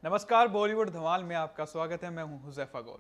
नमस्कार, बॉलीवुड धमाल में आपका स्वागत है। मैं हूं हुज़ैफा गौर।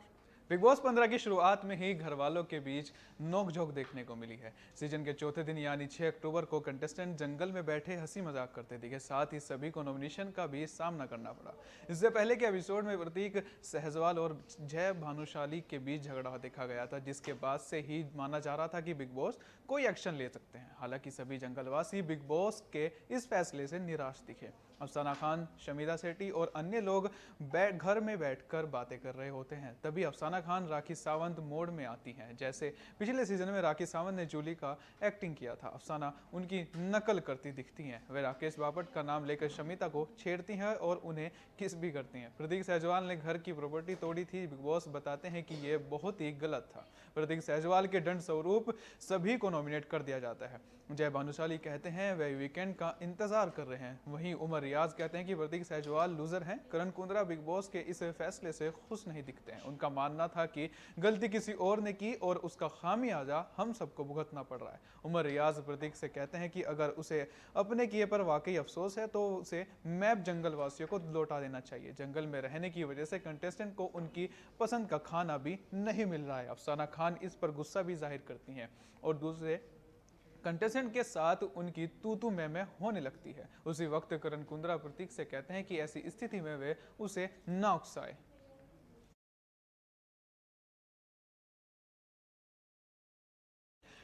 बिग बॉस 15 की शुरुआत में ही घर वालों के बीच नोकझोंक देखने को मिली है। सीजन के चौथे दिन यानी 6 अक्टूबर को कंटेस्टेंट जंगल में बैठे हंसी मजाक करते दिखे, साथ ही सभी को नॉमिनेशन का भी सामना करना पड़ा। इससे पहले के एपिसोड में प्रतीक सहजवाल और जय भानुशाली के बीच झगड़ा देखा गया था, जिसके बाद से ही माना जा रहा था कि बिग बॉस कोई एक्शन ले सकते हैं। हालांकि सभी जंगलवासी बिग बॉस के इस फैसले से निराश दिखे। अफसाना खान, शमीदा सेठी और अन्य लोग घर में बैठकर बातें कर रहे होते हैं। तभी अफसाना खान राखी सावंत मोड में आती हैं। जैसे पिछले सीजन में राखी सावंत ने जूली का एक्टिंग किया था, अफसाना उनकी नकल करती दिखती हैं। वे राकेश बापट का नाम लेकर शमिता को छेड़ती हैं और उन्हें किस भी करती हैं। प्रतीक सहजवाल ने घर की प्रॉपर्टी तोड़ी थी। बिग बॉस बताते हैं कि यह बहुत ही गलत था। प्रतीक सहजवाल के दंड स्वरूप सभी को नॉमिनेट कर दिया जाता है। जय भानुशाली कहते हैं वे वीकेंड का इंतजार कर रहे हैं। वहीं उमर रियाज कहते हैं कि प्रतीक सहजवाल लूजर हैं। करण कुंद्रा बिग बॉस के इस फैसले से खुश नहीं दिखते हैं। उनका मानना था कि गलती किसी और ने की और उसका खामियाजा हम सबको भुगतना पड़ रहा है। उमर रियाज प्रतीक से कहते हैं कि अगर उसे अपने किए पर वाकई अफसोस है तो उसे मैप जंगल वासियों को लौटा देना चाहिए। जंगल में रहने की वजह से कंटेस्टेंट को उनकी पसंद का खाना भी नहीं मिल रहा है। अफसाना खान इस पर गुस्सा भी जाहिर करती हैं और दूसरे कंटेस्टेंट के साथ उनकी तू मैं होने लगती है। उसी वक्त करण कुंद्रा प्रतीक से कहते हैं कि ऐसी स्थिति में वे उसे ना उकसाए।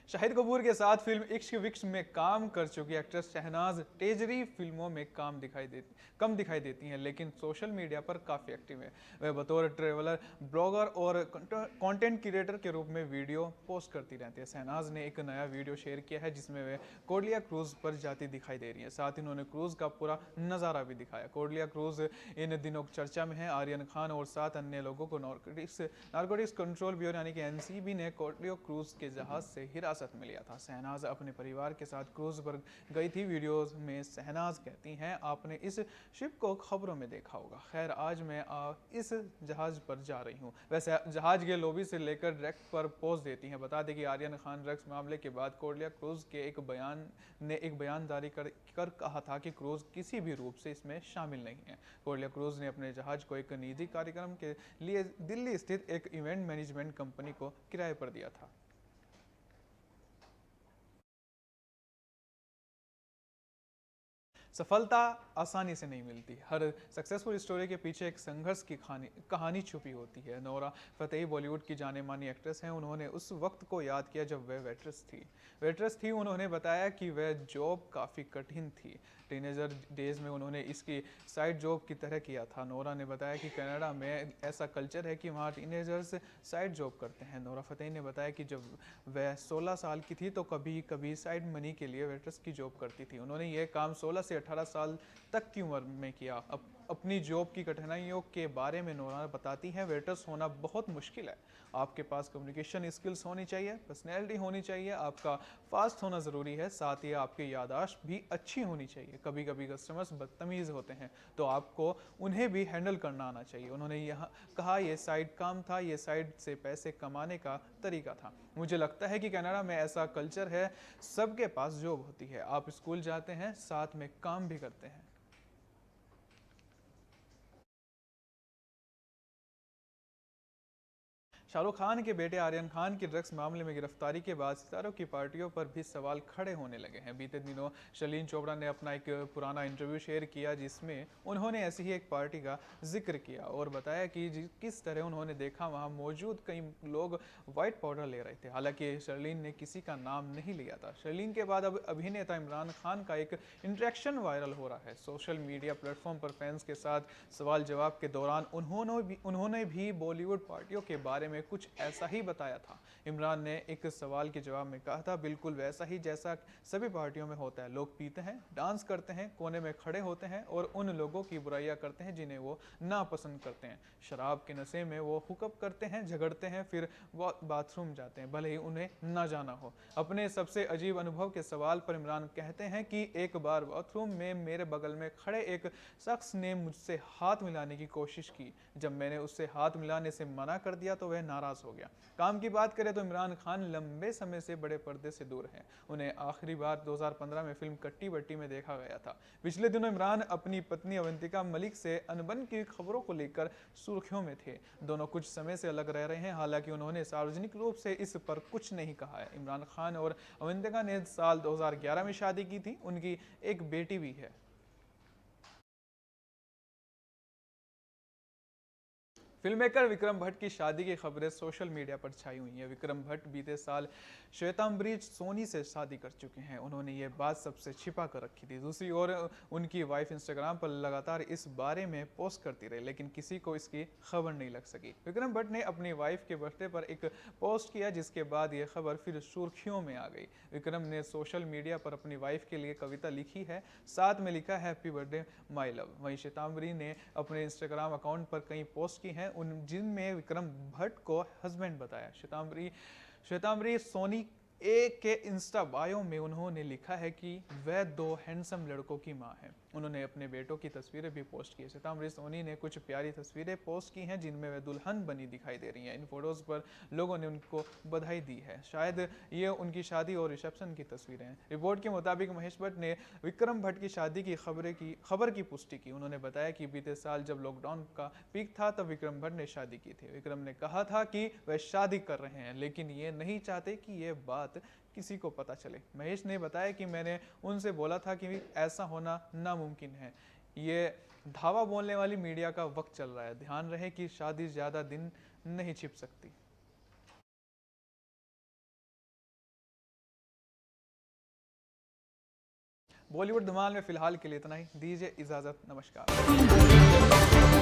शाहिद कपूर के साथ फिल्म इश्क विक्स में काम कर चुकी एक्ट्रेस शहनाज तेजरी फिल्मों में कम दिखाई देती हैं, लेकिन सोशल मीडिया पर काफ़ी एक्टिव है। वह बतौर ट्रेवलर, ब्लॉगर और कंटेंट क्रिएटर के रूप में वीडियो पोस्ट करती रहती है। शहनाज ने एक नया वीडियो शेयर किया है जिसमें वह कोडलिया क्रूज पर जाती दिखाई दे रही है। साथ ही उन्होंने क्रूज का पूरा नज़ारा भी दिखाया। कोडलिया क्रूज इन दिनों चर्चा में है। आर्यन खान और 7 अन्य लोगों को नारकोटिक्स कंट्रोल ब्यूरो यानी कि एनसीबी ने कोडलिया क्रूज के जहाज से हिरासत में लिया था। शहनाज अपने परिवार के साथ क्रूज पर गई थी। वीडियोस में शहनाज कहती हैं, आपने इस शिप को खबरों में देखा होगा। खैर, आज मैं इस जहाज पर जा रही हूँ। वैसे जहाज के लॉबी से लेकर डेक पर पोज देती हैं। बता दें कि आर्यन खान ड्रग्स मामले के बाद कोडलिया क्रूज के एक बयान जारी कर कहा था कि क्रूज किसी भी रूप से इसमें शामिल नहीं है। कोडलिया क्रूज ने अपने जहाज को एक निजी कार्यक्रम के लिए दिल्ली स्थित एक इवेंट मैनेजमेंट कंपनी को किराए पर दिया था। सफलता आसानी से नहीं मिलती। हर सक्सेसफुल स्टोरी के पीछे एक संघर्ष की कहानी छुपी होती है। नोरा फतेही बॉलीवुड की जाने मानी एक्ट्रेस हैं। उन्होंने उस वक्त को याद किया जब वह वेट्रेस थी। उन्होंने बताया कि वह जॉब काफ़ी कठिन थी। टीनेजर डेज में उन्होंने इसकी साइड जॉब की तरह किया था। नोरा ने बताया कि कनाडा में ऐसा कल्चर है कि वहाँ टीनेजर्स साइड जॉब करते हैं। नोरा फतेही ने बताया कि जब वह 16 साल की थी तो कभी कभी साइड मनी के लिए वेट्रेस की जॉब करती थी। उन्होंने यह काम 16 से 18 साल तक की उम्र में किया। अपनी जॉब की कठिनाइयों के बारे में नोरा बताती हैं, वेटर्स होना बहुत मुश्किल है। आपके पास कम्युनिकेशन स्किल्स होनी चाहिए, पर्सनैलिटी होनी चाहिए, आपका फास्ट होना ज़रूरी है, साथ ही आपकी यादाश्त भी अच्छी होनी चाहिए। कभी कभी कस्टमर्स बदतमीज़ होते हैं तो आपको उन्हें भी हैंडल करना आना चाहिए। उन्होंने यह कहा, यह साइड काम था, यह साइड से पैसे कमाने का तरीका था। मुझे लगता है कि कनाडा में ऐसा कल्चर है, सबके पास जॉब होती है, आप स्कूल जाते हैं, साथ में काम भी करते हैं। शाहरुख खान के बेटे आर्यन खान की ड्रग्स मामले में गिरफ्तारी के बाद सितारों की पार्टियों पर भी सवाल खड़े होने लगे हैं। बीते दिनों शर्लीन चोपड़ा ने अपना एक पुराना इंटरव्यू शेयर किया जिसमें उन्होंने ऐसी ही एक पार्टी का जिक्र किया और बताया कि किस तरह उन्होंने देखा वहां मौजूद कई लोग व्हाइट पाउडर ले रहे थे। हालांकि शर्लीन ने किसी का नाम नहीं लिया था। शर्लीन के बाद अब अभिनेता इमरान खान का एक इंटरेक्शन वायरल हो रहा है। सोशल मीडिया प्लेटफॉर्म पर फैंस के साथ सवाल जवाब के दौरान उन्होंने भी बॉलीवुड पार्टियों के बारे में कुछ ऐसा ही बताया था। इमरान ने एक सवाल के जवाब में कहा था, बिल्कुल वैसा ही जैसा सभी पार्टियों में होता है। लोग पीते हैं, डांस करते हैं, कोने में खड़े होते हैं और उन लोगों की बुराइयां करते हैं जिन्हें वो नापसंद करते हैं। शराब के नशे में वो हुकअप करते हैं, झगड़ते हैं, फिर वो बाथरूम जाते हैं, भले ही उन्हें ना जाना हो। अपने सबसे अजीब अनुभव के सवाल पर इमरान कहते हैं कि एक बार बाथरूम में मेरे बगल में खड़े एक शख्स ने मुझसे हाथ मिलाने की कोशिश की। जब मैंने उससे हाथ मिलाने से मना कर दिया तो वह नाराज हो गया। काम की बात करें तो इमरान खान लंबे समय से बड़े पर्दे से दूर हैं। उन्हें आखिरी बार 2015 में फिल्म कट्टी बट्टी में देखा गया था। पिछले दिनों इमरान अपनी पत्नी अवंतिका मलिक से अनबन की खबरों को लेकर सुर्खियों में थे। दोनों कुछ समय से अलग रह रहे हैं, हालांकि उन्होंने सार्वजनिक रूप से इस पर कुछ नहीं कहा है। इमरान खान और अवंतिका ने साल 2011 में शादी की थी। उनकी एक बेटी भी है। फिल्म मेकर विक्रम भट्ट की शादी की खबरें सोशल मीडिया पर छाई हुई हैं। विक्रम भट्ट बीते साल श्वेतांबरी सोनी से शादी कर चुके हैं। उन्होंने ये बात सबसे छिपा कर रखी थी। दूसरी ओर उनकी वाइफ इंस्टाग्राम पर लगातार इस बारे में पोस्ट करती रही, लेकिन किसी को इसकी खबर नहीं लग सकी। विक्रम भट्ट ने अपनी वाइफ के बर्थडे पर एक पोस्ट किया, जिसके बाद ये खबर फिर सुर्खियों में आ गई। विक्रम ने सोशल मीडिया पर अपनी वाइफ के लिए कविता लिखी है, साथ में लिखा है हैप्पी बर्थडे माई लव। वहीं श्वेतांबरी ने अपने इंस्टाग्राम अकाउंट पर कई पोस्ट की हैं, जिनमें विक्रम भट्ट को हस्बैंड बताया। श्वेतांबरी सोनी ए के इंस्टा बायो में उन्होंने लिखा है कि वह 2 हैंडसम लड़कों की मां है। उन्होंने अपने बेटों की तस्वीरें भी पोस्ट की है। श्वेतांबरी सोनी ने कुछ प्यारी तस्वीरें पोस्ट की हैं, जिनमें वह दुल्हन बनी दिखाई दे रही हैं। इन फोटोज पर लोगों ने उनको बधाई दी है। शायद ये उनकी शादी और रिसेप्शन की तस्वीरें हैं। रिपोर्ट के मुताबिक महेश भट्ट ने विक्रम भट्ट की शादी की खबर की पुष्टि की। उन्होंने बताया कि बीते साल जब लॉकडाउन का पीक था, तब विक्रम भट्ट ने शादी की थी। विक्रम ने कहा था कि वह शादी कर रहे हैं, लेकिन ये नहीं चाहते कि ये बात किसी को पता चले। महेश ने बताया कि मैंने उनसे बोला था कि ऐसा होना नामुमकिन है। ये धावा बोलने वाली मीडिया का वक्त चल रहा है। ध्यान रहे कि शादी ज्यादा दिन नहीं छिप सकती। बॉलीवुड धमाल में फिलहाल के लिए इतना ही। दीजिए इजाजत, नमस्कार।